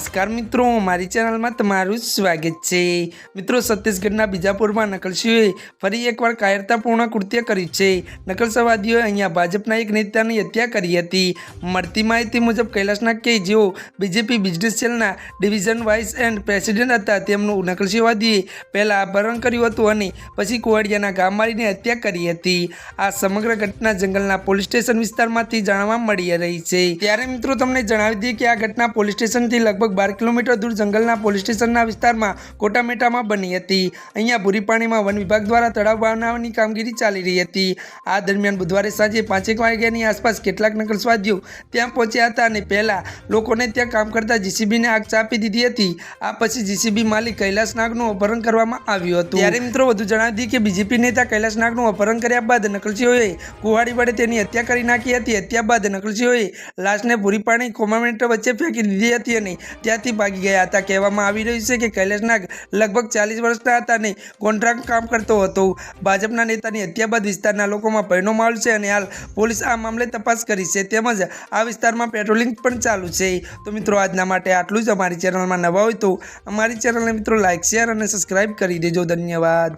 નમસ્કાર મિત્રો, મારી ચેનલમાં તમારું સ્વાગત છે। મિત્રો, છત્તીસગઢના બીજાપુરમાં નકલચીઓએ ફરી એકવાર કાયરતાપૂર્ણ કૃત્ય કર્યું છે। નકલચવાદીઓએ અહીંયા ભાજપના એક નેતાની હત્યા કરી હતી। મળતી માહિતી મુજબ કૈલાશ નાગ કે જેઓ બીજેપી બિઝનેસ સેલના ડિવિઝન વાઇસ એન્ડ પ્રેસિડેન્ટ હતા, તેમનું નકલચીવાદીએ પહેલાં અપહરણ કર્યું હતું અને પછી કુવાડિયાના ગામ મારીને હત્યા કરી હતી। આ સમગ્ર ઘટના જંગલના પોલીસ સ્ટેશન વિસ્તારમાંથી જાણવા મળી રહી છે। ત્યારે મિત્રો તમને જણાવી દઈએ કે આ ઘટના પોલીસ સ્ટેશનથી લગભગ 12 કિલોમીટર દૂર જંગલના પોલીસ સ્ટેશનના વિસ્તારમાં કોટામેટામાં બની હતી। અહીંયા ભૂરી પાણીમાં વન વિભાગ દ્વારા તળાવ બનાવવાની કામગીરી ચાલી રહી હતી। આ દરમિયાન બુધવારે સાંજે 5 વાગ્યાની આસપાસ કેટલાક નકલચવાદીઓ ત્યાં પહોંચ્યા હતા અને પહેલા લોકોને ત્યાં કામ કરતા જીસીબીને આગ ચાંપી દીધી હતી। આ પછી જીસીબી માલિક કૈલાશ નાગનું અપહરણ કરવામાં આવ્યું હતું। ત્યારે મિત્રો વધુ જણાવી દઈએ કે બીજેપી નેતા કૈલાશ નાગનું અપહરણ કર્યા બાદ નકલચીઓએ કુહાડી વડે તેની હત્યા કરી નાખી હતી। હત્યા બાદ નકલચીઓએ લાશને ભૂરી પાણી કોમામેન્ટ વચ્ચે ફેંકી દીધી હતી અને ત્યાંથી ભાગી ગયા હતા। કહેવામાં આવી રહ્યું છે કે કૈલાશ નાગ લગભગ 40 વર્ષના હતા અને કોન્ટ્રાક્ટ કામ કરતો હતો। ભાજપના નેતાની હત્યા બાદ વિસ્તારના લોકોમાં ભયનો માહોલ છે અને હાલ પોલીસ આ મામલે તપાસ કરી છે, તેમજ આ વિસ્તારમાં પેટ્રોલિંગ પણ ચાલુ છે। તો મિત્રો આજના માટે આટલું જ। અમારી ચેનલમાં નવા હોય તો અમારી ચેનલને મિત્રો લાઇક, શેર અને સબસ્ક્રાઇબ કરી દેજો। ધન્યવાદ।